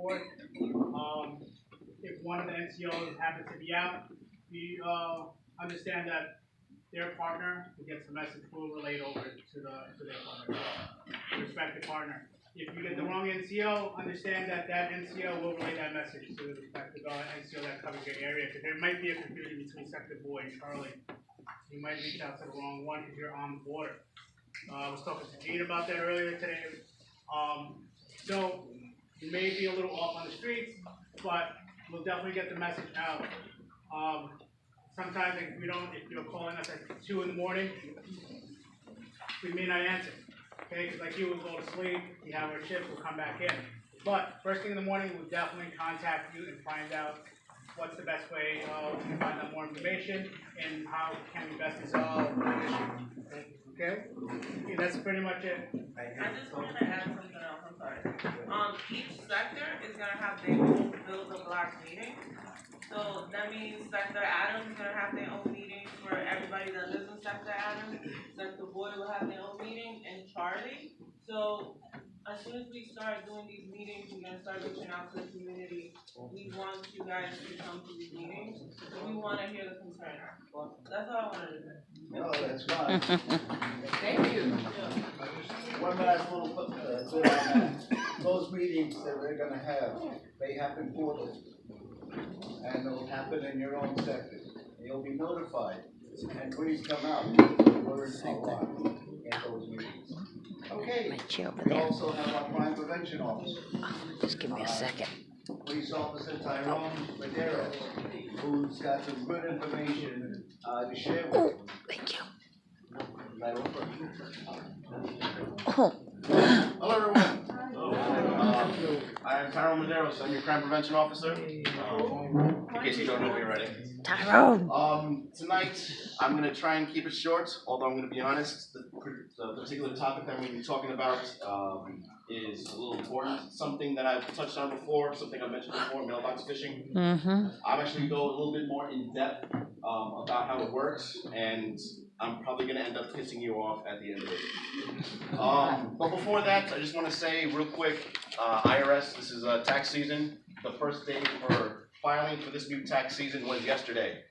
board. If one of the NCOs happens to be out, we understand that their partner who gets the message will relay it over to their partner. So respective partner. If you get the wrong NCO, understand that NCO will relay that message to the respective NCO that covers your area. Because there might be a confusion between Sector Boy and Charlie. You might reach out to the wrong one because you're on the border. I was talking to Gene about that earlier today. So you may be a little off on the streets, but we'll definitely get the message out. Sometimes if you're calling us at 2 in the morning, we may not answer. Okay, because like you, we'll go to sleep, we have our shift, we'll come back in. But first thing in the morning, we'll definitely contact you and find out what's the best way to find out more information and how can we best resolve the issue. Okay? That's pretty much it. I just wanted to add something else, I'm sorry. Each sector is going to have their own build a block meeting. So that means Sector Adams is going to have their own meeting for everybody that lives in Sector Adams. Sector Boy will have their own meeting, and Charlie. So as soon as we start doing these meetings, we're going to start reaching out to the community. We want you guys to come to these meetings. We want to hear the concern. That's all I wanted to say. No, that's fine. Thank you. One last little bit on that. Those meetings that we're gonna have, they happen quarterly. And they'll happen in your own sector. You'll be notified. And please come out. We're a lot at those meetings. Okay. We also have our crime prevention officer. Just give me a second. Police Officer Tyrone Madero, who's got some good information to share with you. Thank you. Oh. Hello, everyone. I am Tyrone Madero, so I'm your crime prevention officer. In case you don't know me already. Tyrone. Tonight, I'm going to try and keep it short, although I'm going to be honest. The particular topic that we're going to be talking about is a little important. Something that I've touched on before, something I mentioned before, mailbox phishing. I'm actually go a little bit more in depth about how it works, and I'm probably going to end up pissing you off at the end of it. But before that, I just want to say real quick, IRS, this is tax season. The first day for filing for this new tax season was yesterday.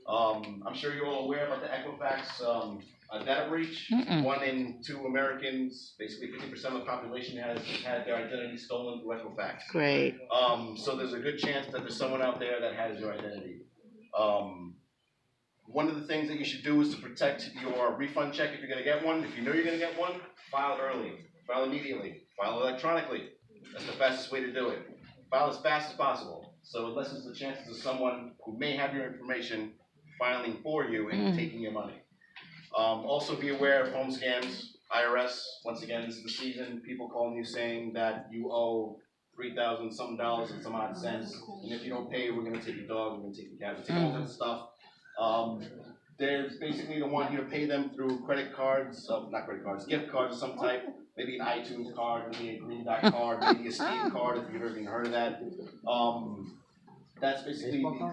I'm sure you're all aware about the Equifax data breach. 1 in 2 Americans, basically 50% of the population, has had their identity stolen through Equifax. Great. So there's a good chance that there's someone out there that has your identity. One of the things that you should do is to protect your refund check if you're going to get one. If you know you're going to get one, file early, file immediately, file electronically. That's the fastest way to do it. File as fast as possible, so it lessens the chances of someone who may have your information filing for you and taking your money. Also be aware of phone scams. IRS, once again, this is the season. People calling you saying that you owe $3,000 something and some odd cents, and if you don't pay, we're going to take your dog, we're going to take your cat, we're going to take all that stuff. There's basically the one here to pay them through credit cards, not credit cards, gift cards of some type, maybe an iTunes card, maybe a Green Dot card, maybe a Steam card if you've ever even heard of that. That's basically the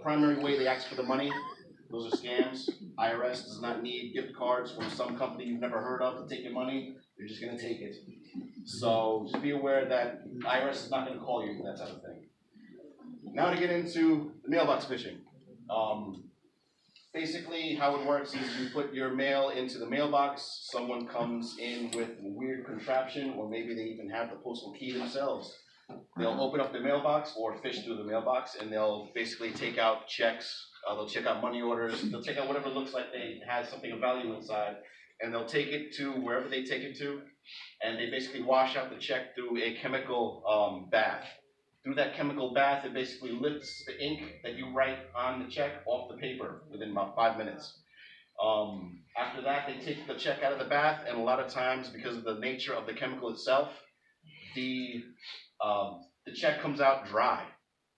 primary way they ask for the money. Those are scams. IRS does not need gift cards from some company you've never heard of to take your money. They're just going to take it. So just be aware that IRS is not going to call you for that type of thing. Now to get into the mailbox phishing. Basically, how it works is you put your mail into the mailbox, someone comes in with a weird contraption, or maybe they even have the postal key themselves. They'll open up the mailbox or fish through the mailbox, and they'll basically take out checks, they'll check out money orders, they'll take out whatever looks like they has something of value inside, and they'll take it to wherever they take it to, and they basically wash out the check through a chemical bath. Through that chemical bath, it basically lifts the ink that you write on the check off the paper within about 5 minutes. After that, they take the check out of the bath, and a lot of times, because of the nature of the chemical itself, the check comes out dry,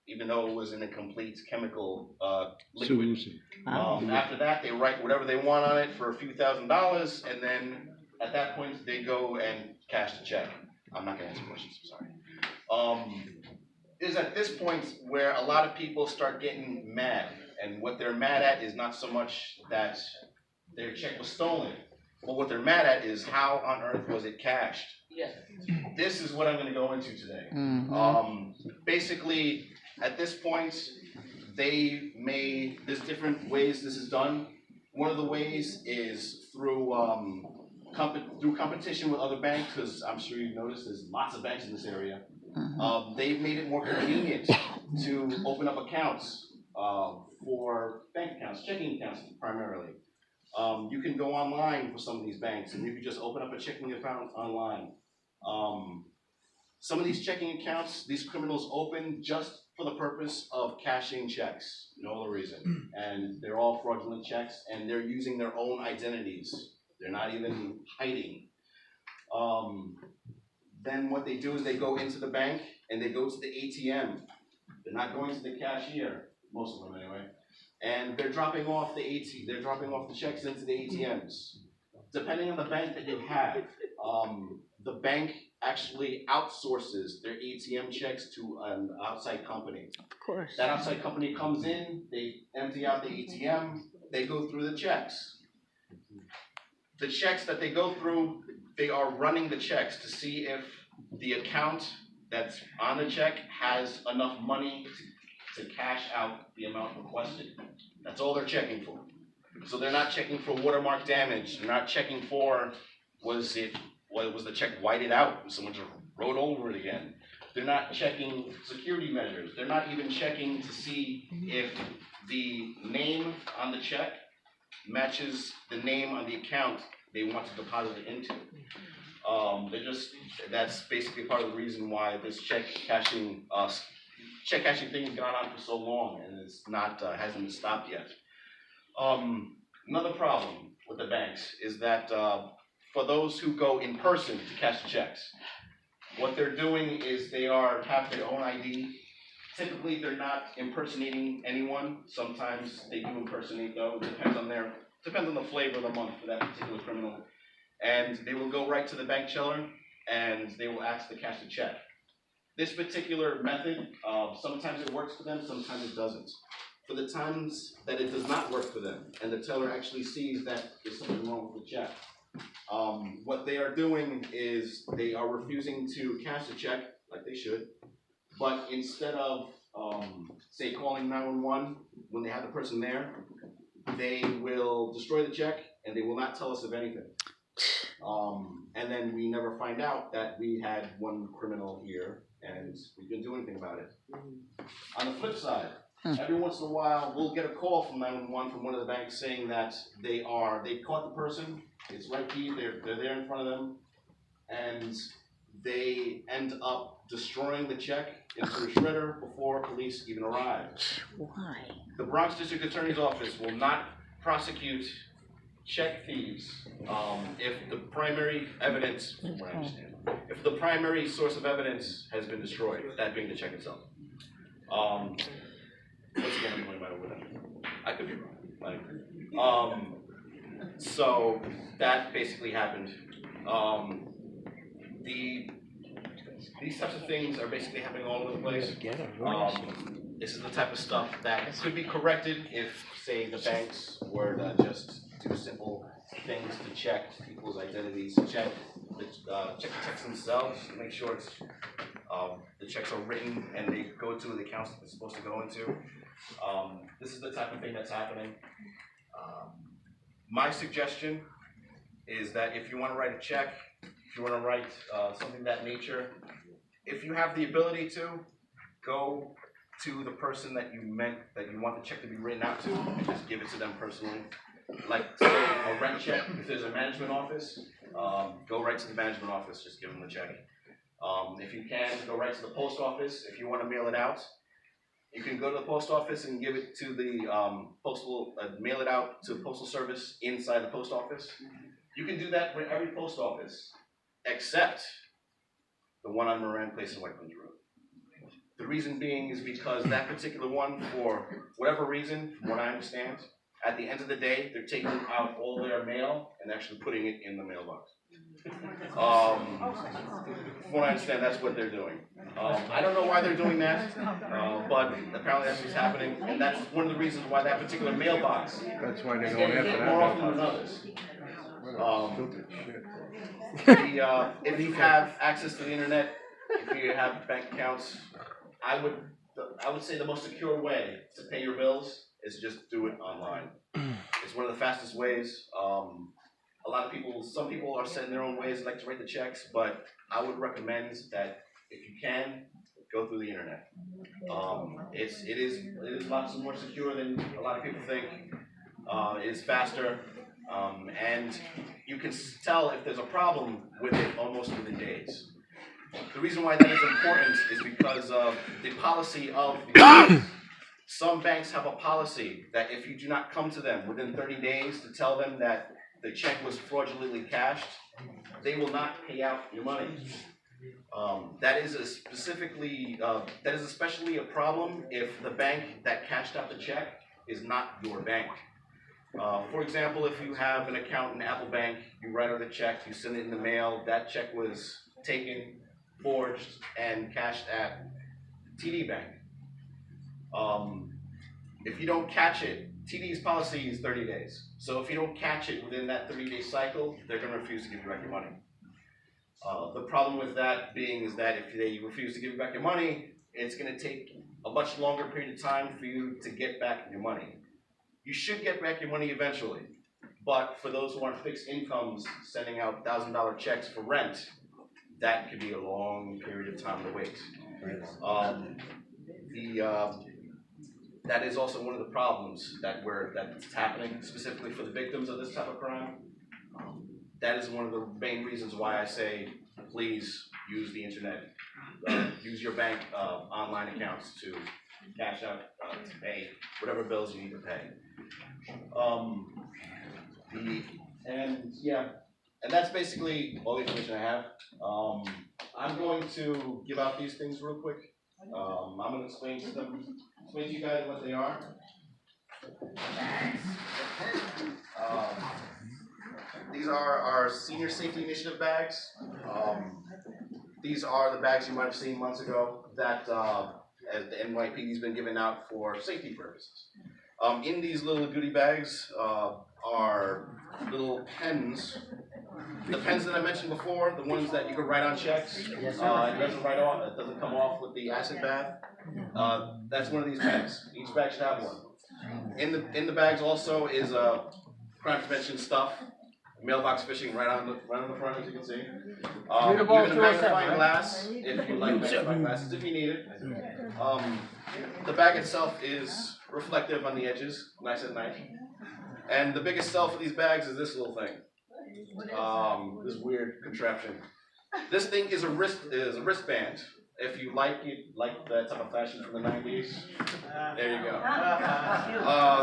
even though it was in a complete chemical liquid. After that, they write whatever they want on it for a few $1,000s, and then at that point, they go and cash the check. I'm not going to answer questions, I'm sorry. Is at this point where a lot of people start getting mad, and what they're mad at is not so much that their check was stolen, but what they're mad at is how on earth was it cashed. Yes. This is what I'm gonna go into today. Basically, at this point, there's different ways this is done. One of the ways is through competition with other banks, because I'm sure you've noticed there's lots of banks in this area. They've made it more convenient to open up accounts for bank accounts, checking accounts primarily. You can go online for some of these banks and you can just open up a checking account online. Some of these checking accounts, these criminals open just for the purpose of cashing checks, no other reason. And they're all fraudulent checks and they're using their own identities. They're not even hiding. Then what they do is they go into the bank and they go to the ATM. They're not going to the cashier, most of them anyway. And they're dropping off the checks into the ATMs. Depending on the bank that you have, the bank actually outsources their ATM checks to an outside company. Of course. That outside company comes in, they empty out the ATM, they go through the checks. The checks that they go through, they are running the checks to see if the account that's on the check has enough money to cash out the amount requested. That's all they're checking for. So they're not checking for watermark damage. They're not checking for was the check whited out and someone just wrote over it again. They're not checking security measures. They're not even checking to see if the name on the check matches the name on the account they want to deposit it into. That's basically part of the reason why this check cashing thing has gone on for so long and it's not hasn't been stopped yet. Another problem with the banks is that for those who go in person to cash the checks, what they're doing is they have their own ID. Typically, they're not impersonating anyone. Sometimes they do impersonate though. It depends on the flavor of the month for that particular criminal. And they will go right to the bank teller and they will ask to cash the check. This particular method, sometimes it works for them, sometimes it doesn't. For the times that it does not work for them, and the teller actually sees that there's something wrong with the check, what they are doing is they are refusing to cash the check, like they should, but instead of, say, calling 911 when they have the person there, they will destroy the check, and they will not tell us of anything. And then we never find out that we had one criminal here, and we didn't do anything about it. On the flip side, every once in a while, we'll get a call from 911 from one of the banks saying that they caught the person, it's right here, they're there in front of them, and they end up destroying the check into a shredder before police even arrive. Why? The Bronx District Attorney's Office will not prosecute check thieves if the primary evidence, from what I understand, if the primary source of evidence has been destroyed, that being the check itself. Once again, I'm going by over that. I could be wrong. So that basically happened. These types of things are basically happening all over the place. This is the type of stuff that could be corrected if, say, the banks were to just do simple things to check people's identities, check the checks themselves, make sure it's the checks are written and they go to the accounts that they're supposed to go into. This is the type of thing that's happening. My suggestion is that if you want to write a check, if you want to write something of that nature, if you have the ability to, go to the person that you want the check to be written out to and just give it to them personally. Like, say, a rent check, if there's a management office, go right to the management office, just give them the check. If you can, go right to the post office. If you want to mail it out, you can go to the post office and give it to the mail it out to postal service inside the post office. You can do that with every post office, except the one on Moran Place and White Plains Road. The reason being is because that particular one, for whatever reason, from what I understand, at the end of the day, they're taking out all their mail and actually putting it in the mailbox. From what I understand, that's what they're doing. I don't know why they're doing that, but apparently that's what's happening, and that's one of the reasons why that particular mailbox That's why is they're going getting after hit that more often than mailbox. others. Stupid shit. If you have access to the internet, if you have bank accounts, I would say the most secure way to pay your bills is just do it online. It's one of the fastest ways. Some people are setting their own ways, like to write the checks, but I would recommend that if you can, go through the internet. It is lots more secure than a lot of people think. It is faster, and you can tell if there's a problem with it almost within days. The reason why that is important is because of the policy of the banks. Some banks have a policy that if you do not come to them within 30 days to tell them that the check was fraudulently cashed, they will not pay out your money. That is especially a problem if the bank that cashed out the check is not your bank. For example, if you have an account in Apple Bank, you write out a check, you send it in the mail, that check was taken, forged, and cashed at TD Bank. If you don't catch it, TD's policy is 30 days. So if you don't catch it within that 30-day cycle, they're going to refuse to give you back your money. The problem with that being is that if they refuse to give you back your money, it's going to take a much longer period of time for you to get back your money. You should get back your money eventually, but for those who aren't fixed incomes, sending out $1,000 checks for rent, that could be a long period of time to wait. That is also one of the problems that's happening specifically for the victims of this type of crime. That is one of the main reasons why I say, please use the internet. Use your bank online accounts to cash out, to pay whatever bills you need to pay. And that's basically all the information I have. I'm going to give out these things real quick. I'm going to explain to you guys what they are. These are our Senior Safety Initiative bags. These are the bags you might have seen months ago that as the NYPD has been giving out for safety purposes. In these little goodie bags are little pens. The pens that I mentioned before, the ones that you can write on checks, it doesn't come off with the acid bath. That's one of these bags. Each bag should have one. In the bags also is crime prevention stuff, mailbox fishing right on the front, as you can see. Even a magnifying glass, if you like magnifying glasses, if you need it. The bag itself is reflective on the edges, nice at night. And the biggest sell for these bags is this little thing. This weird contraption. This thing is a wristband. If you like that type of fashion from the 90s, there you go.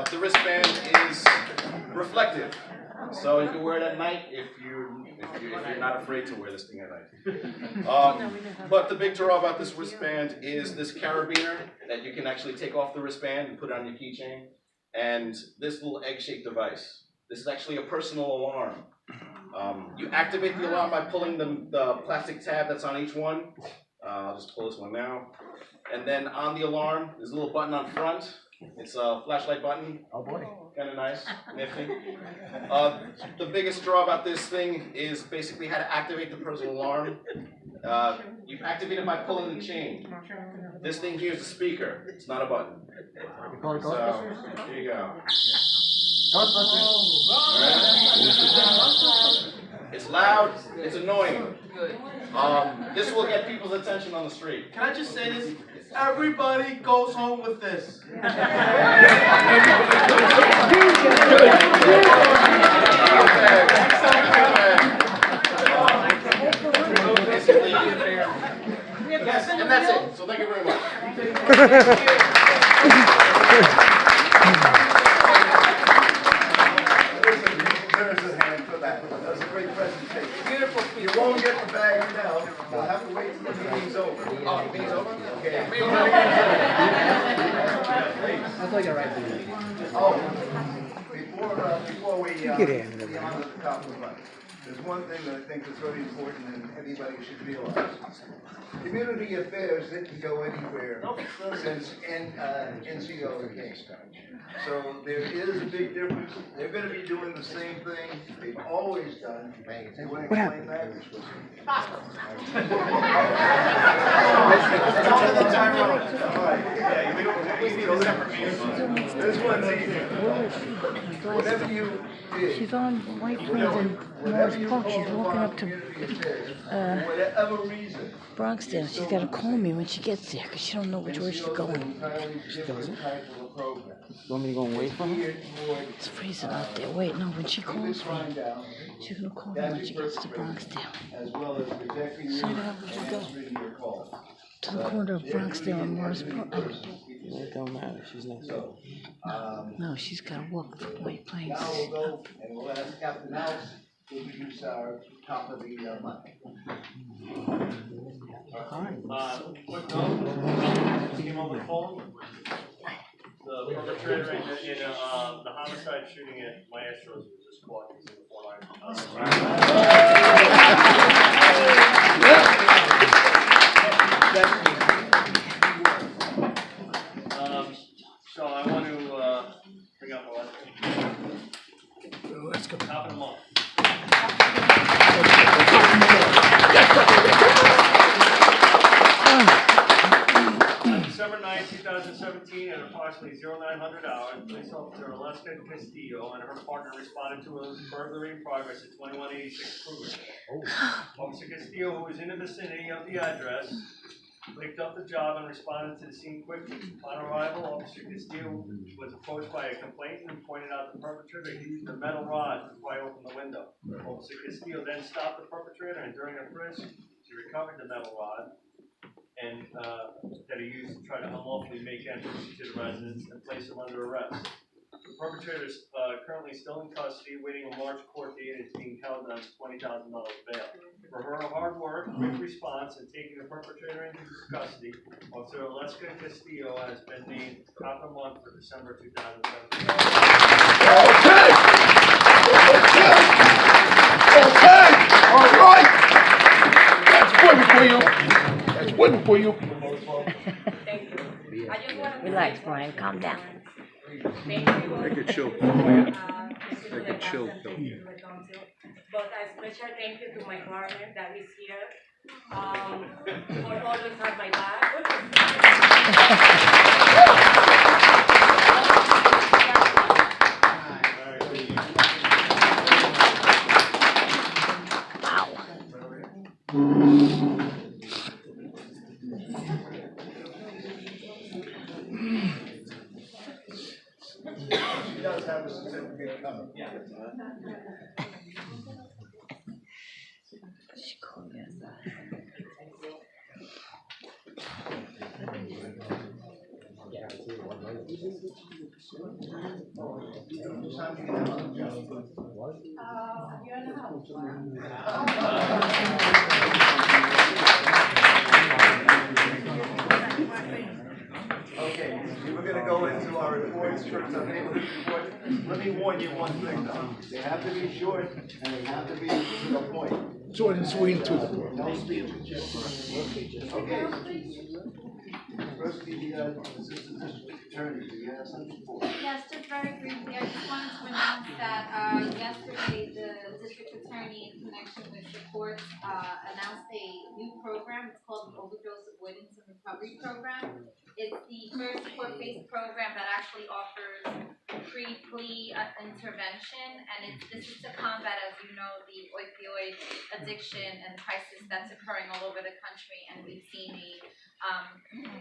The wristband is reflective, so you can wear it at night if you're not afraid to wear this thing at night. But the big draw about this wristband is this carabiner that you can actually take off the wristband and put it on your keychain, and this little egg-shaped device. This is actually a personal alarm. You activate the alarm by pulling the plastic tab that's on each one. I'll just pull this one now. And then on the alarm, there's a little button on front. It's a flashlight button. Oh boy. Kind of nice, nifty. The biggest draw about this thing is basically how to activate the personal alarm. You activate it by pulling the chain. This thing here is a speaker. It's not a button. So, here you go. It's loud, it's annoying. This will get people's attention on the street. Can I just say this? Everybody goes home with this. Yes, and that's it. So thank you very much. That was a great presentation. Beautiful. You won't get the bag now. You'll have to wait till the meeting's over. Oh, the meeting's over? Okay. That's like a right thing. Oh, before we, Get in. beyond the top of the money. there's one thing that I think is very important and everybody should realize. Community affairs didn't go anywhere since NCO came. So there is a big difference. They're gonna be doing the same thing they've always done. You wanna explain that? This one's easy. Whatever you did. She's on White Plains and Morris Park. She's walking up to Whatever reason. Bronxdale. She's got to call me when she gets there because she don't know which way she's going. She doesn't? You want me to go and wait for her? It's freezing out there. Wait, no, when she calls me, she's going to call me when she gets to Bronxdale. As well as protecting you So now would you go? answering your calls. To the corner of Bronxdale and Morris Park. It don't matter. She's next to So, No, she's got to walk to White Plains. now we'll go and we'll ask Captain Alves to introduce our top of the month. Quick note, came on the phone. The perpetrator in the homicide shooting at Maestro's was just caught using the 4-line. So I want to bring out my last one. Let's go. Top of the month. December 9, 2017, at approximately 0900 hours, police officer Alaska Castillo and her partner responded to a burglary in progress at 2186 Kruger. Officer Castillo, who was in the vicinity of the address, picked up the job and responded to the scene quickly. Upon arrival, Officer Castillo was approached by a complainant who pointed out the perpetrator used a metal rod to pry open the window. Officer Castillo then stopped the perpetrator, and during a frisk, she recovered the metal rod and that he used to try to unlawfully make entrance to the residence and place him under arrest. The perpetrator is currently still in custody, waiting a March court date, and is being held on $20,000 bail. For her hard work, quick response, and taking the perpetrator into custody, Officer Alaska Castillo has been named top of the month for December 2017. Okay, all right. That's one for you. That's one for you. Thank you. I just want to Relax, Brian. Calm down. thank you. Take a chill. Take a chill pill. But a special thank you to my partner that is here. For always have my back. She does have a certificate coming. She called me. Okay, we're gonna go into our reports, short term neighborhood report. Let me warn you one thing though, they have to be short and they have to be to the point. Short and sweet to the point. No speeches. Okay. First, the assistant district attorney, do you have something for us? Yes, just very briefly, I just wanted to announce that yesterday the district attorney in connection with the courts announced a new program. It's called the Overdose Avoidance and Recovery Program. It's the first court-based program that actually offers pre-plea intervention, and this is to combat, as you know, the opioid addiction and crisis that's occurring all over the country, and we've seen a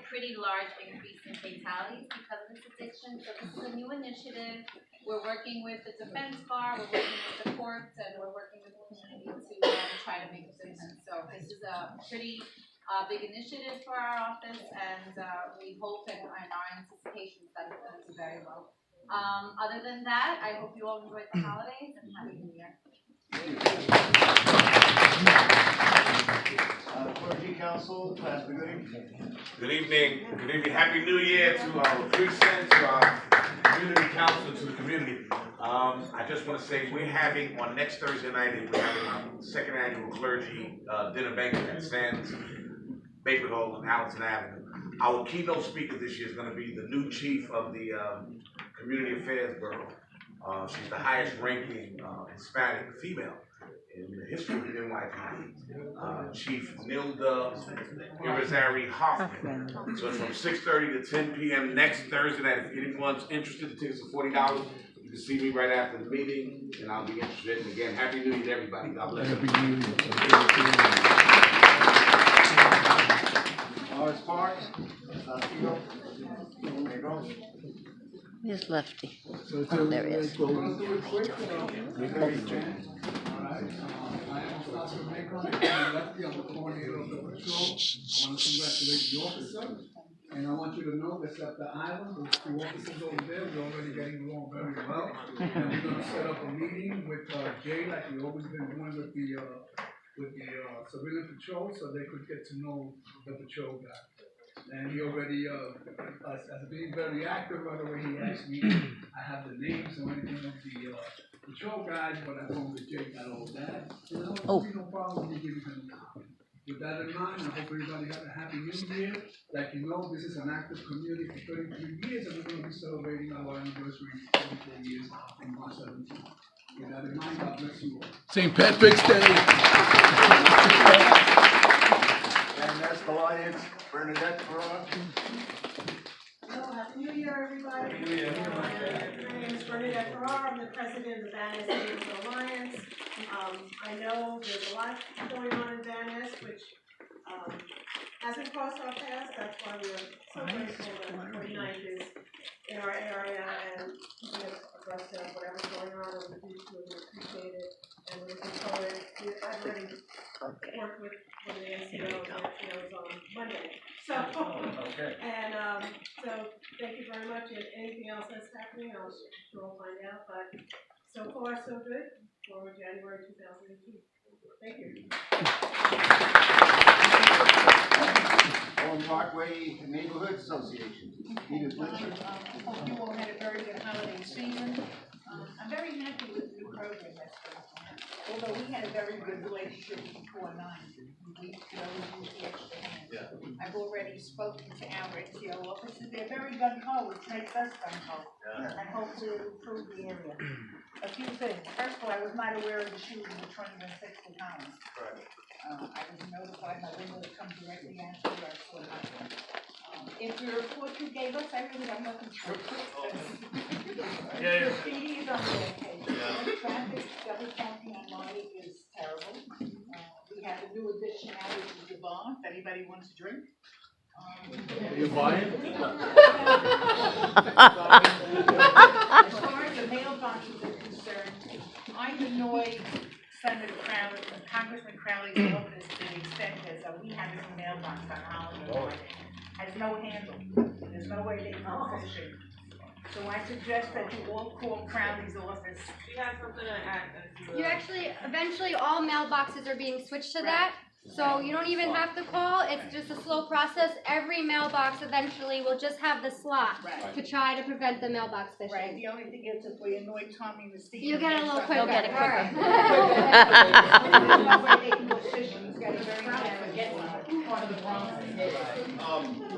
pretty large increase in fatalities because of this addiction. So this is a new initiative. We're working with the defense bar, we're working with the courts, and we're working with the community to try to make a difference. So this is a pretty big initiative for our office, and we hope and our anticipation is that it's going to do very well. Other than that, I hope you all enjoyed the holidays and Happy New Year. Clergy Council, Pastor Goody. Good evening, happy new year to our precinct, to our community council, to the community. I just want to say we're having, on next Thursday night, we're having our second annual clergy dinner banquet at Sands Banquet Hall on Allison Avenue. Our keynote speaker this year is going to be the new chief of the Community Affairs Bureau. She's the highest ranking Hispanic female in the history of the NYPD, Chief Nilda Irizarry Hoffman. So it's from 6:30 to 10 p.m. next Thursday night. If anyone's interested, the tickets are $40. You can see me right after the meeting, and I'll be interested. And again, Happy New Year to everybody. God bless you. Morris Park, Saltillo, Negros. Where's Lefty? So Oh, there he is. We'll do it quick. Very fast. All right. I am Officer Macon, I'm Lefty, I'm the coordinator of the patrol. I want to congratulate the officer. And I want you to know that at the island, those two officers over there, we're already getting along very well. And we're gonna set up a meeting with Jay, like we always been doing with the civilian patrol, so they could get to know the patrol guy. And he already, as being very active, right away he asked me, I have the names and anything of the patrol guys, but I told him that Jay got all that. So there was no problem with me giving him a copy. With that in mind, I hope everybody has a happy new year. Like you know, this is an active community for 33 years, and we're going to be celebrating our anniversary 34 years in March 17th. With that in mind, God bless you all. St. Patrick's Day. And that's the Alliance, Bernadette Ferrara. Hello, happy new year, everybody. Happy new year. My name is Bernadette Ferrara. I'm the president of the Van Ness Alliance. I know there's a lot going on in Van Ness, which hasn't crossed our paths. That's why we're so grateful that 49th is in our area and we have abreast of whatever's going on over the future. We appreciate it and we're looking forward. I've already worked with one of the NCOs on Monday. So, so thank you very much. And anything else that's happening, I'll sure we'll find out. But so far, so good for January 2018. Thank you. Owen Parkway Neighborhood Association. Edith Blanchard. Hope you all had a very good holiday season. I'm very happy with the new program that's going on. Although we had a very good relationship before 9. We could always use the extra hand. I've already spoken to our NCO officers. They're very gung-ho, which makes us gung-ho. I hope to improve the area. A few things. First of all, I was not aware of the shooting of 2160 Collins. I was notified my window to come directly after I saw nothing. If the report you gave us, I really have nothing to report. Graffiti is on the page. Traffic, double counting on Marty is terrible. We have a new addition now, which is the bar, if anybody wants to drink. You buying? As far as the mailboxes are concerned, I annoy Senator Crowley, Congressman Crowley's office to the extent that we have a mailbox on holiday morning. Has no handle. There's no way they can fish it. So I suggest that you all call Crowley's office. She has something to add. You actually, eventually all mailboxes are being switched to that. So you don't even have to call, it's just a slow process. Every mailbox eventually will just have the slot to try to prevent the mailbox phishing. Right, the only thing is if we annoy Tommy and Steve. You get it a little quicker. You'll get it quicker. There's no way they can go fishing, it's gotta be very careful, get one, part of the Bronx.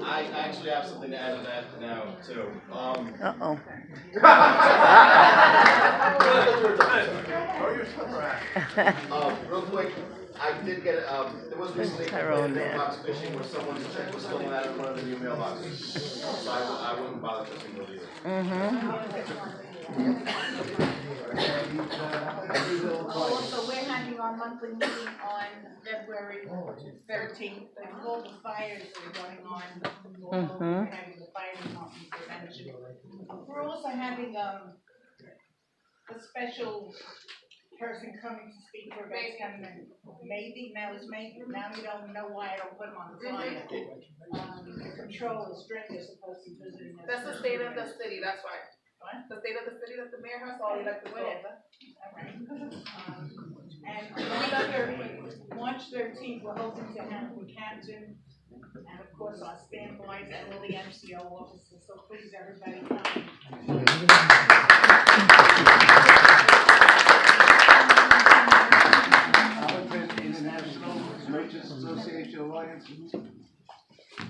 I actually have something to add to that now, too. Uh-oh. Real quick, I did get, there was recently a Tyrone complaint there. about box fishing where someone's check was stolen out of one of the new mailboxes. So I wouldn't bother fishing those either. Also, we're having our monthly meeting on February 13th, with all the fires that are going on. We're having the fire department prevention. We're also having a special person coming to speak for about 10 minutes. Maybe, now it's maybe, now you don't know why I don't put them on the flyer. The control is strict, they're supposed to be visiting us. That's the state of the city, that's why. What? The state of the city that the mayor has, all you like to go. Whatever. And March 13th, we're hoping to have Camden and of course our standbys and all the MCO officers, so please everybody come. Hamilton International Merchants Association Alliance,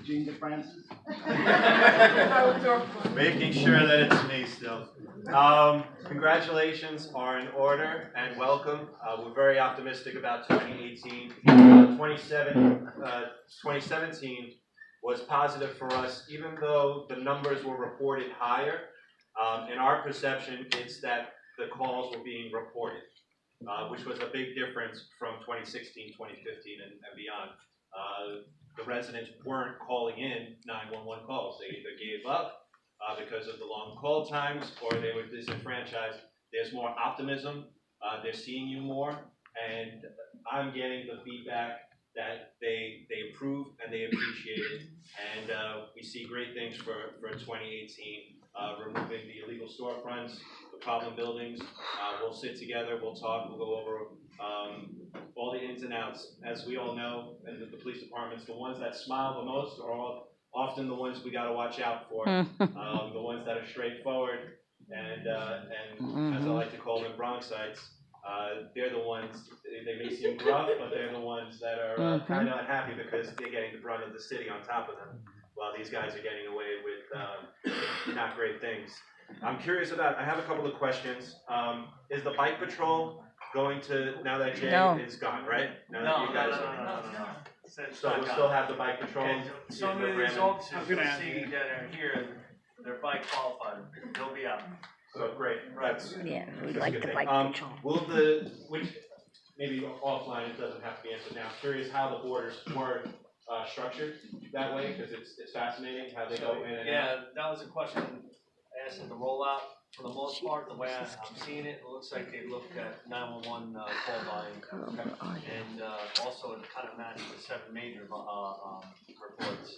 Gene DeFrancis. Making sure that it's me still. Congratulations are in order and welcome. We're very optimistic about 2018. 2017 was positive for us, even though the numbers were reported higher. In our perception, it's that the calls were being reported, which was a big difference from 2016, 2015, and beyond. The residents weren't calling in 911 calls. They either gave up because of the long call times, or they were disenfranchised. There's more optimism. They're seeing you more, and I'm getting the feedback that they approve and they appreciate it. And we see great things for 2018. Removing the illegal storefronts, the problem buildings. We'll sit together, we'll talk, we'll go over all the ins and outs. As we all know, and the police departments, the ones that smile the most are often the ones we got to watch out for. The ones that are straightforward and as I like to call them, Bronxites. They're the ones, they may seem rough, but they're the ones that are kind of unhappy because they're getting the brunt of the city on top of them, while these guys are getting away with not great things. I'm curious about, I have a couple of questions. Is the bike patrol going to, now that Jay is gone, right? Now that you guys No. So we'll still have the bike patrol? Okay, some of these officers you'll see that are here, they're bike qualified, they'll be out. So great, that's. Yeah, we that's like a good the thing. bike patrol. Will which, maybe offline, it doesn't have to be answered now, curious how the borders were structured that way, because it's fascinating how they go in and out. Yeah, that was a question asked in the rollout. For the most part, the way I'm seeing it, it looks like they looked at 911 call volume. And also it kind of matched the 7 major reports.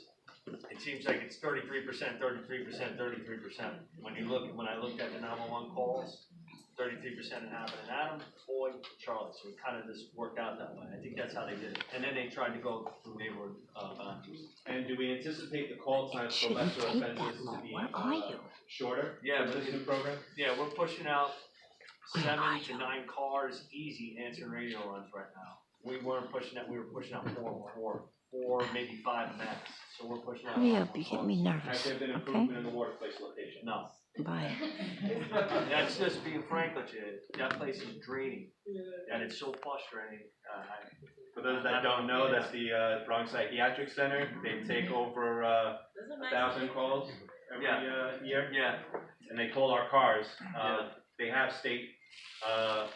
It seems like it's 33%, 33%, 33%. When I looked at the 911 calls, 33% happened in Adam, Boyd, Charlie. So it kind of just worked out that way. I think that's how they did it. And then they tried to go through neighborhood boundaries. And do we anticipate the call times for lesser offenses to be shorter? Yeah, with this new program? Yeah, we're pushing out 7 to 9 cars easy answering radio runs right now. We weren't pushing that. We were pushing out 4, maybe 5 max. So we're pushing out. Hurry up, you get me nervous. Has there been improvement in the water place location? No. Bye. That's just being frank with you. That place is draining, and it's so frustrating. For those that don't know, that's the Bronx Psychiatric Center. They take over 1,000 calls every year. Yeah. And they pull our cars. They have state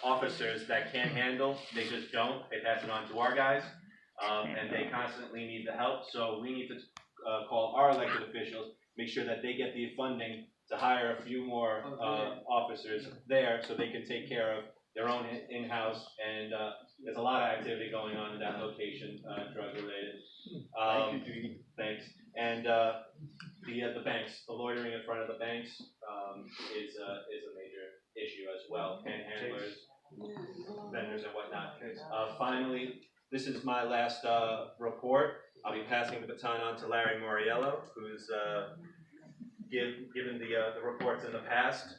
officers that can't handle. They just don't. They pass it on to our guys. And they constantly need the help. So we need to call our elected officials, make sure that they get the funding to hire a few more officers there so they can take care of their own in-house. And there's a lot of activity going on in that location, drug related. Thank you, thanks. And the banks, the loitering in front of the banks is a major issue as well. Panhandlers, vendors and whatnot. Finally, this is my last report. I'll be passing the baton on to Larry Moriello, who's given the reports in the past.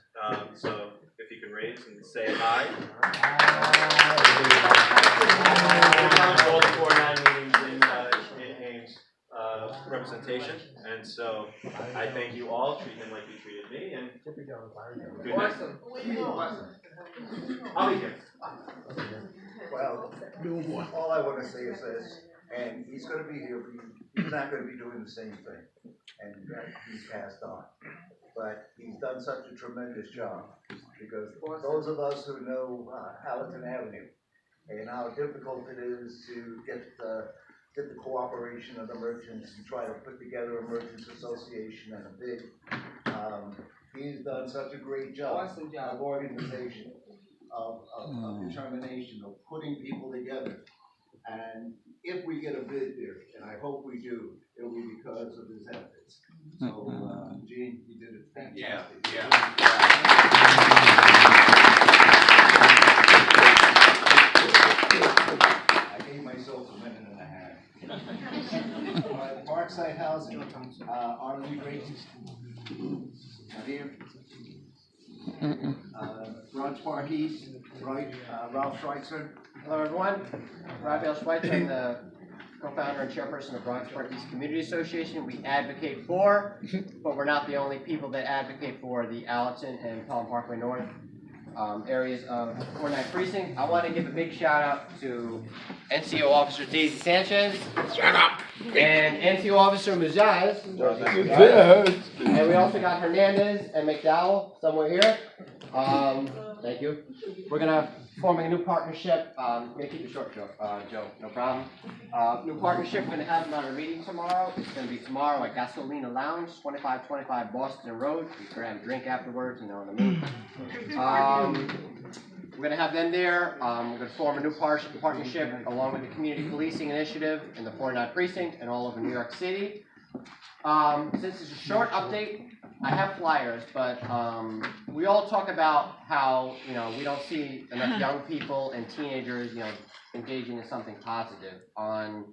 So if you can raise and say hi. All the 4-9 meetings in Ames representation, and so I thank you all. Treat him like you treated me, and good night. I'll be here. Well, all I want to say is this, and he's going to be here for you. He's not going to be doing the same thing, and he's passed on. But he's done such a tremendous job, because those of us who know Allerton Avenue and how difficult it is to get the cooperation of the merchants and try to put together a merchants association and a big, he's done such a great job of organization, of determination, of putting people together. And if we get a bid there, and I hope we do, it will be because of his efforts. So, Gene, you did it fantastic. Yeah. Housing, Arlene Grace. Not here. Bronx Park East, right, Ralph Schweitzer. Hello, everyone. Raphael Schweitzer, I'm the co-founder and chairperson of Bronx Park East Community Association. We advocate for, but we're not the only people that advocate for the Allerton and Pelham Parkway North areas of 49 Precinct. I want to give a big shout out to NCO Officer Daisy Sanchez. Shut up! And NCO Officer Mujaz. And we also got Hernandez and McDowell somewhere here. Thank you. We're gonna forming a new partnership. I'm gonna keep it short, Joe. No problem. New partnership. We're gonna have another meeting tomorrow. It's gonna be tomorrow at Gasolina Lounge, 2525 Boston Road. You can have a drink afterwards, you know, on the move. We're gonna have them there. We're gonna form a new partnership along with the Community Policing Initiative in the 49 Precinct and all over New York City. Since it's a short update, I have flyers, but we all talk about how, you know, we don't see enough young people and teenagers, you know, engaging in something positive. On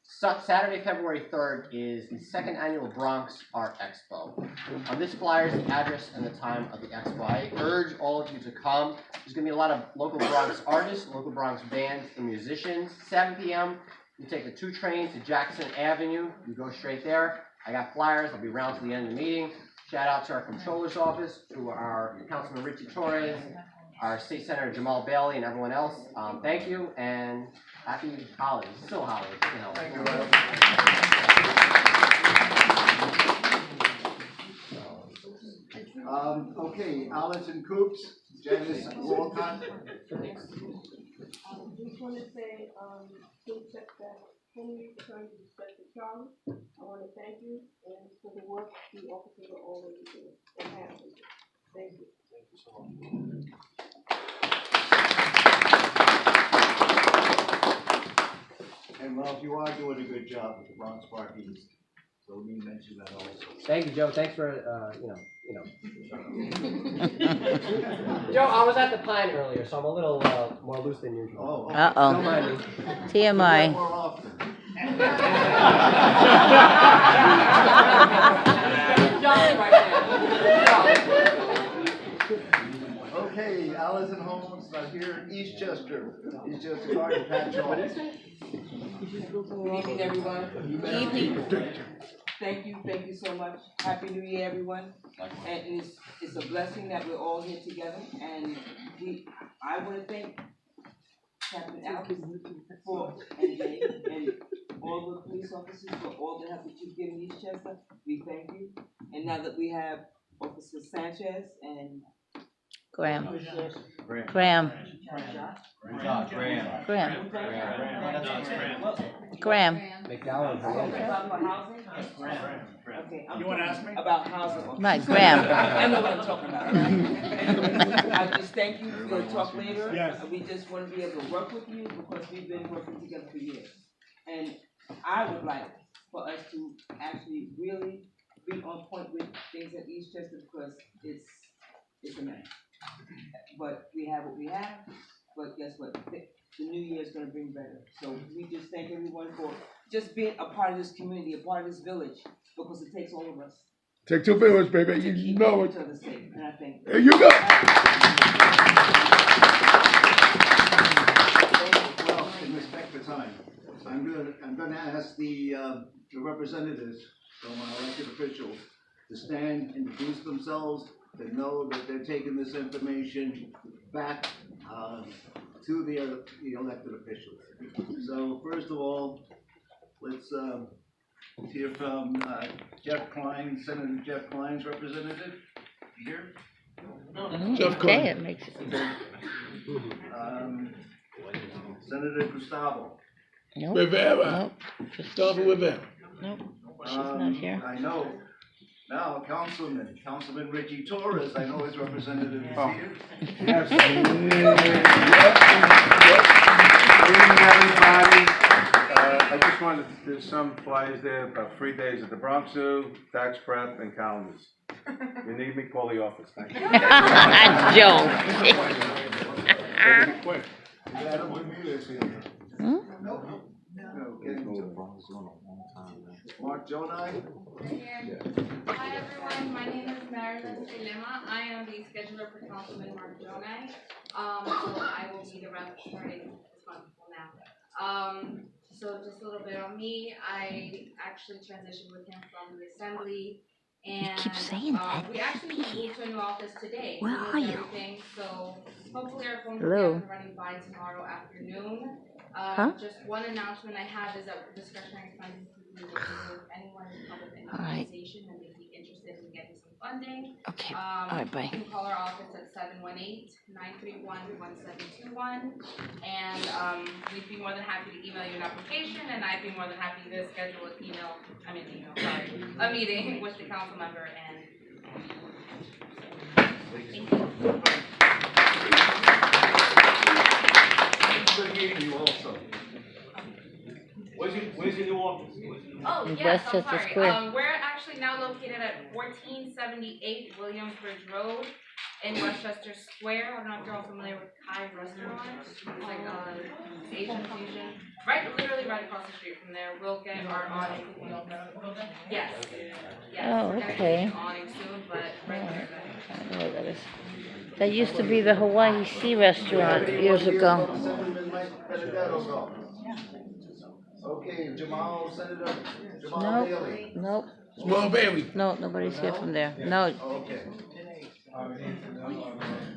Saturday, February 3rd is the second annual Bronx Art Expo. On this flyer is the address and the time of the expo. I urge all of you to come. There's going to be a lot of local Bronx artists, local Bronx bands and musicians. 7 p.m. You take the 2 trains to Jackson Avenue. You go straight there. I got flyers. I'll be around to the end of the meeting. Shout out to our Comptroller's Office, to our Councilman Richie Torres, our State Senator Jamal Bailey, and everyone else. Thank you, and happy holidays. It's still holidays, you know. Thank you. Okay, Allison Coops, Janice Walcott. Just want to say, Henry, trying to respect the Charlie. I want to thank you and for the work the officers are already doing and have been doing. Thank you. Thank you so much. And Ralph, you are doing a good job with the Bronx Park East. So let me mention that also. Thank you, Joe. Thanks for, Joe, I was at the Pine earlier, so I'm a little more loose than usual. Oh, okay. Uh-oh. Don't mind me. TMI. More often. Okay, Allison Holmes, here in Eastchester. Eastchester Garden Patch. What is it? Good evening, everyone. Evening. Thank you so much. Happy New Year, everyone. And it's a blessing that we're all here together. And I want to thank Captain Alex for and Jay and all the police officers for all the help that you've given Eastchester. We thank you. And now that we have Officer Sanchez and Graham. McDowell. Okay, You want to ask me? about housing. Right, Graham. I know what I'm talking about. I just thank you. We'll talk later. Yes. We just want to be able to work with you because we've been working together for years. And I would like for us to actually really be on point with things at Eastchester because it's a mess. But we have what we have. But guess what? The new year is going to bring better. So we just thank everyone for just being a part of this community, a part of this village, because it takes all of us. Take 2 village, baby. You know it. Each other safe, and I thank you. There you go. Well, in respect for time, I'm gonna ask the representatives from our elected officials to stand, introduce themselves, to know that they're taking this information back to the elected officials. So first of all, let's hear from Jeff Klein, Senator Jeff Klein's representative. Here? Jeff Klein. Okay, it makes it. Senator Gustavo. Nope. Rivera. Nope. Gustavo Rivera. Nope. She's not here. I know. Now, Councilman Richie Torres, I know his representative is here. Yes. Good evening, everybody. I just wanted to do some flyers there about 3 days at the Bronx Zoo, tax prep, and calendars. If you need me, call the office. Thank you. Joe. Quick. Hmm? getting to Mark Jonai. Hi everyone, my name is Marilyn Lema. I am the scheduler for Councilman Mark Jonai. So I will be the rep starting this month from now. So just a little bit on me. I actually transitioned with him from the assembly. And You keep saying that. we actually moved to a new office today. Where We moved are you? everything, so hopefully our phone will be Hello? up and running by tomorrow afternoon. Huh? Just one announcement I have is that discretionary funding to be working with anyone in public and All right. organization and they'd be interested in getting some funding. Okay. All right, bye. You can call our office at 718-931-1721. And we'd be more than happy to email you an application, and I'd be more than happy to schedule a meeting with the council member and thank you. Good meeting you also. Where's your new office? Oh, In yes, I'm Westchester sorry. Square. We're actually now located at 1478 Williamsbridge Road in Westchester Square. I don't know if you're all familiar with Kai Restaurant. It's like Asian fusion. Literally right across the street from there. We'll get our awning. Yes. Yes. Oh, We're gonna okay. get an awning soon, but right there. I don't know what that is. That used to be the Hawaii Sea Restaurant years ago. Okay, Senator Jamal Nope. Bailey. Nope. Small Bailey. No, nobody's here from there. No. Okay.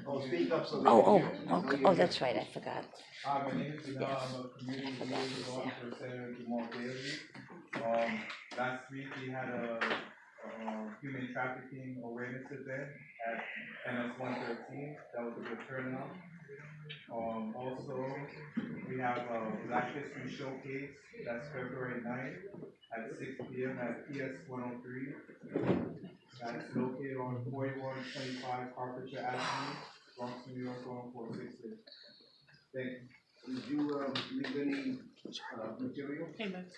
Oh, speak up so. Oh, that's right. I forgot. My name is Jamal. I'm a community liaison for Senator Jamal Bailey. Last week we had a human trafficking awareness event at MS 113. That was a good turnout. Also, we have a Black History Showcase. That's February 9th at 6 p.m. at PS 103. That's located on 4125 Harpurchur Avenue, Bronx, New York 11466. Thank you. Did you leave any material?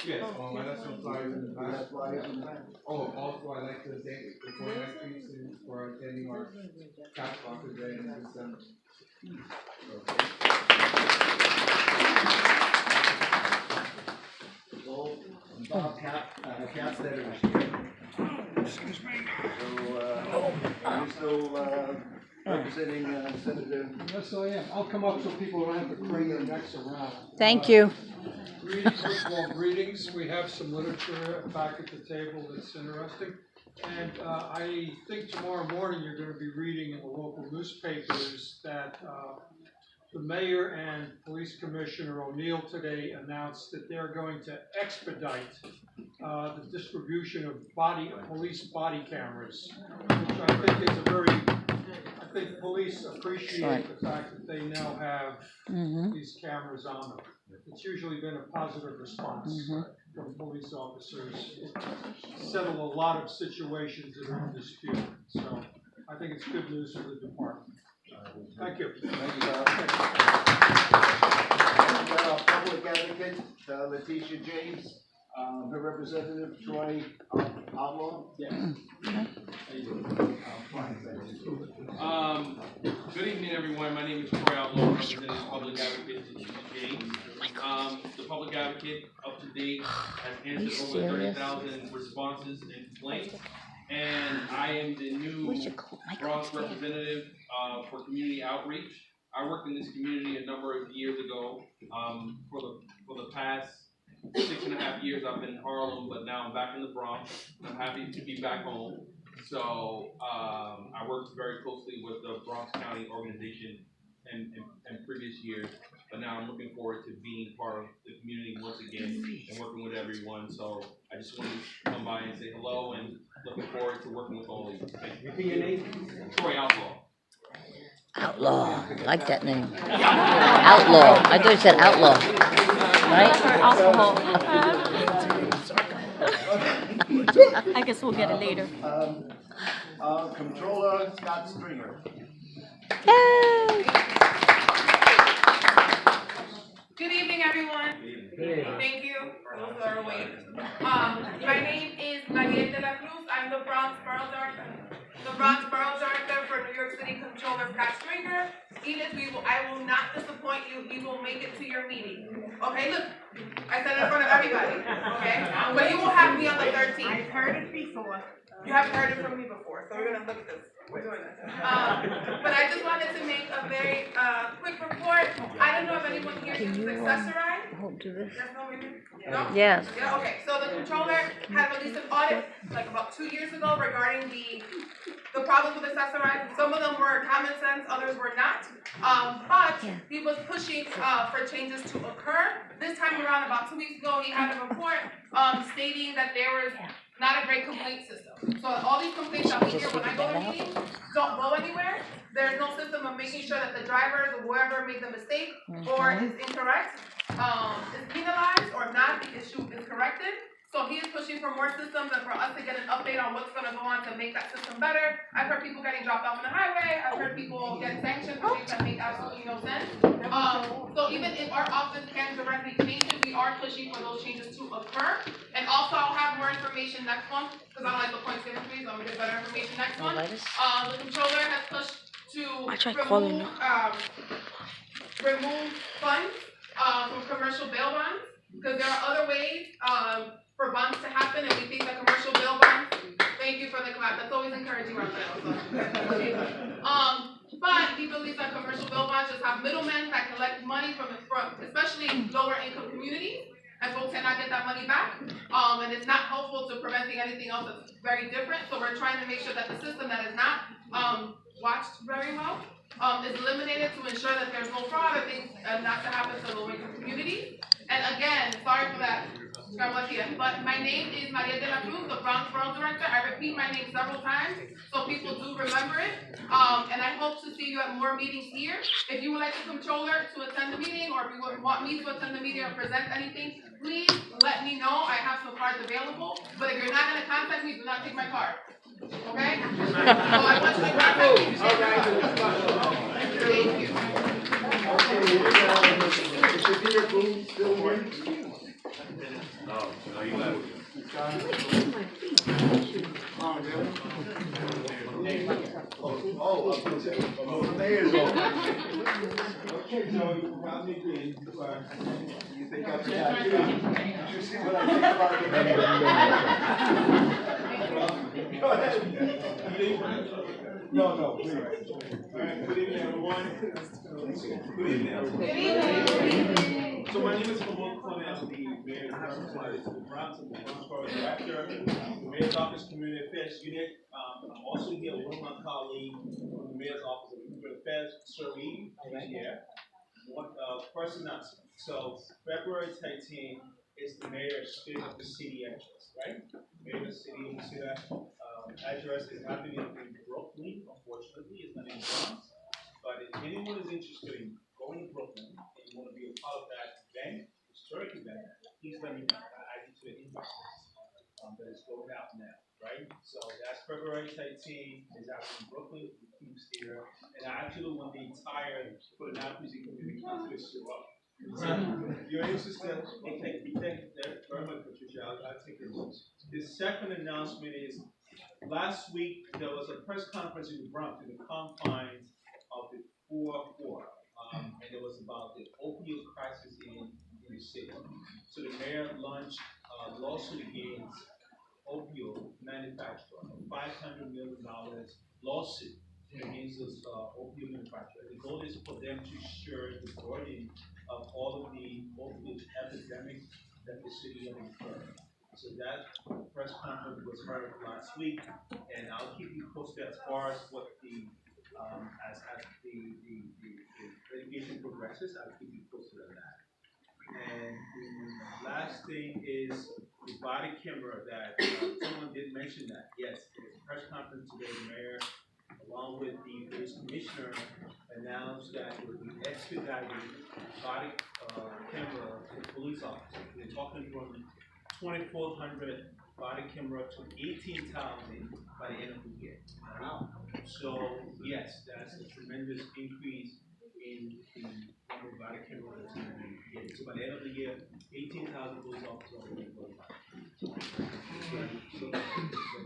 Yes, I have some flyers in the back. You have flyers in the back? Oh, also I'd like to thank the 49 Precinct for attending our cash box event in December. Well, Bob Capstead is here. Excuse me. So, are you still representing Senator? Yes, I am. I'll come up so people don't have to crane their necks around. Thank you. Greetings, first of all, greetings. We have some literature back at the table that's interesting. And I think tomorrow morning you're going to be reading in the local newspapers that the mayor and police commissioner O'Neill today announced that they're going to expedite the distribution of police body cameras, which I think is I think police appreciate the fact that they now have these cameras on them. It's usually been a positive response from police officers. It settled a lot of situations that are in dispute. So I think it's good news for the department. Thank you. Thank you, Bob. And our public advocate, Letitia James, her representative, Troy Outlaw. Yes. Good evening, everyone. My name is Troy Outlaw, representing the public advocate, Letitia James. The public advocate, up to date, has answered over 30,000 responses and complaints. And I am the new Bronx representative for community outreach. I worked in this community a number of years ago. For the past 6.5 years, I've been in Harlem, but now I'm back in the Bronx. I'm happy to be back home. So I worked very closely with the Bronx County organization in previous years, but now I'm looking forward to being part of the community once again and working with everyone. So I just wanted to come by and say hello and looking forward to working with all of you. Thank you. Repeat your name. Troy Outlaw. Outlaw. I like that name. Outlaw. I thought you said outlaw. Right? I guess we'll get it later. Controller Scott Stringer. Good evening, everyone. Thank you. Those are awake. My name is Mariette de la Cruz. I'm the Bronx Borough Director. The Bronx Borough Director for New York City Controller Scott Stringer. Edith, I will not disappoint you. He will make it to your meeting. Okay, look, I said it in front of everybody, okay? But you will have me on the 13th. I've heard it before. You haven't heard it from me before, so we're gonna look at this. We're doing this. But I just wanted to make a very quick report. I don't know if anyone here uses Accessorize. Do this. Yes, no, maybe? No? Yes. Yeah, okay, so the controller had released an audit like about 2 years ago regarding the problems with Accessorize. Some of them were common sense, others were not. But he was pushing for changes to occur. This time around, about 2 weeks ago, he had a report stating that there was not a great complaint system. So all these complaints that we hear when I go to meetings don't go anywhere. There's no system of making sure that the drivers or whoever made the mistake or is incorrect is penalized, or if not, the issue is corrected. So he is pushing for more systems and for us to get an update on what's going to go on to make that system better. I've heard people getting dropped off on the highway. I've heard people get sanctioned for things that make absolutely no sense. So even if our office can directly change it, we are pushing for those changes to occur. And also, I'll have more information next month, because I like the points given to me, so I'm going to get better information next month. The controller has pushed to remove funds from commercial bail bonds, because there are other ways for bonds to happen, and we think that commercial bail bonds, thank you for the clap, that's always encouraging, Rafael, so. But he believes that commercial bail bonds just have middlemen that collect money from especially lower income communities, and folks cannot get that money back, and it's not helpful to preventing anything else that's very different, so we're trying to make sure that the system that is not watched very well is eliminated to ensure that there's no fraud or things not to happen to low income communities. And again, sorry for that, but my name is Maria de la Cruz, the Bronx Borough Director. I repeat my name several times so people do remember it. And I hope to see you at more meetings here. If you would like the controller to attend the meeting, or if you would want me to attend the meeting or present anything, please let me know. I have some cards available. But if you're not going to contact me, do not take my card. Okay? So I want you to contact me. Thank you. No, you left. The mayor's office. Okay, Joe, you probably agree. You think I'm happy? Did you see what I think about the mayor? Go ahead. No, please. All right, good evening, everyone. Good evening, everyone. Good evening. So my name is Ramon Clement. I'm the mayor of the Bronx, I'm the Bronx Borough Director, the Mayor's Office Community Affairs Unit. I'm also here with my colleague from the Mayor's Office of Community Affairs, Sheree, right here. First announcement. So February 13th is the mayor's state of the city address, right? Mayor's city address is happening in Brooklyn. Unfortunately, it's not in Bronx. But if anyone is interested in going to Brooklyn and you want to be a part of that event, historic event, please let me know. I need to invite that is going out now, right? So that's February 13th. It's out in Brooklyn. The team's here, and I actually want the entire for the non-Precinct community council to show up. So you're interested? Okay, thank you very much, Patricia. I'll take it. The second announcement is last week there was a press conference in the Bronx in the confines of the 4-4, and it was about the opioid crisis in the city. So the mayor launched a lawsuit against opioid manufacturer, a $500 million lawsuit against this opioid manufacturer. The goal is for them to share the burden of all of the opioid epidemic that the city has incurred. So that press conference was heard last week, and I'll keep you posted as far as what the as the litigation progresses. I'll keep you posted on that. And the last thing is the body camera that someone did mention that. Yes, there's a press conference today. The mayor, along with the police commissioner, announced that it would be expediting body camera to police officers. They're talking from 2,400 body camera to 18,000 by the end of the year. So yes, that's a tremendous increase in the number of body camera that's going to be getting. So by the end of the year, 18,000 police officers are going to be notified.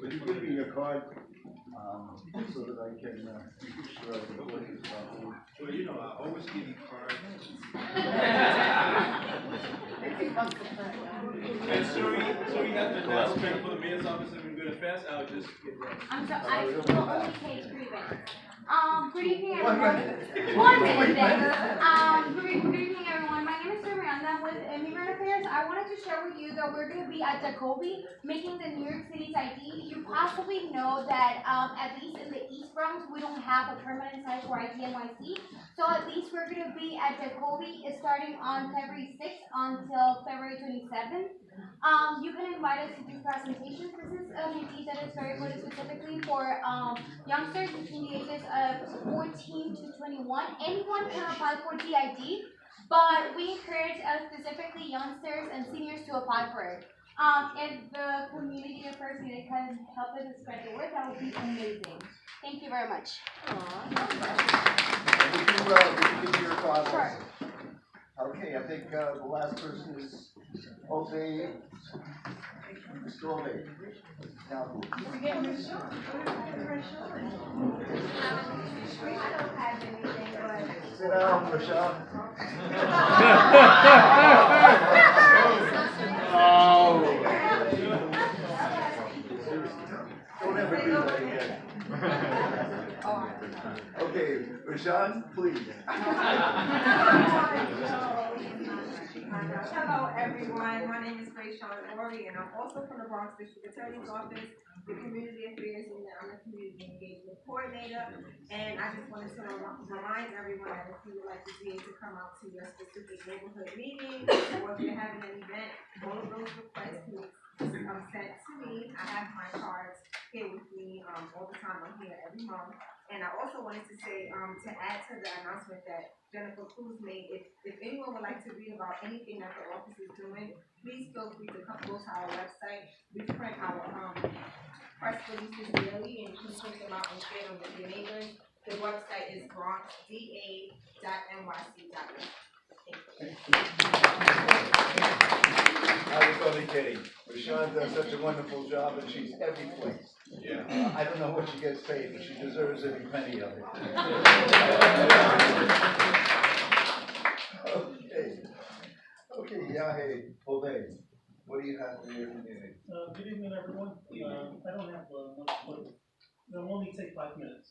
Will you give me your card? so that I can, make sure I can put it, Well, you know, I always give you cards. And sorry, you have the announcement for the mayor's office of good and fast, I'll just get that. I'm so, I will only take 3 minutes. Good evening, everyone. 1 minute then. Good evening, everyone. My name is Miranda. I'm with Immigrant Affairs. I wanted to share with you that we're going to be at Jacoby making the New York City's ID. You possibly know that at least in the East Bronx, we don't have a permanent site for ITNYC. So at least we're going to be at Jacoby starting on February 6th until February 27th. You can invite us to do presentations. This is an ID that is very good specifically for youngsters between the ages of 14 to 21. Anyone can apply for the ID, but we encourage specifically youngsters and seniors to apply for it. If the community affairs leader can help us spread the word, that would be amazing. Thank you very much. Would you give your thoughts? Sure. Okay, I think, the last person is Jose, Mr. Ole. Now who? I don't have anything, but. Sit down, Rashawn. Don't ever do that again. Okay, Rashawn, please. Hello, everyone. My name is Grace Shawn Ori, and I'm also from the Bronx District Attorney's Office, the Community Affairs Unit. I'm the Community Engagement Coordinator, and I just wanted to remind everyone that if you would like to be able to come out to your specific neighborhood meeting, or if you're having an event, all of those requests please sent to me. I have my cards here with me all the time. I'm here every month. And I also wanted to say, to add to the announcement that Jennifer Cruz made, if anyone would like to read about anything that the office is doing, please feel free to come go to our website. We print our press releases daily, and you can print them out and share them with your neighbors. The website is bronxda.nyc.org. I was only kidding. Rashawn does such a wonderful job, and she's every place. Yeah. I don't know what she gets paid, but she deserves every penny of it. Okay, Yahe, Ove, what do you have for your community? Good evening, everyone. I don't have much, but it'll only take 5 minutes.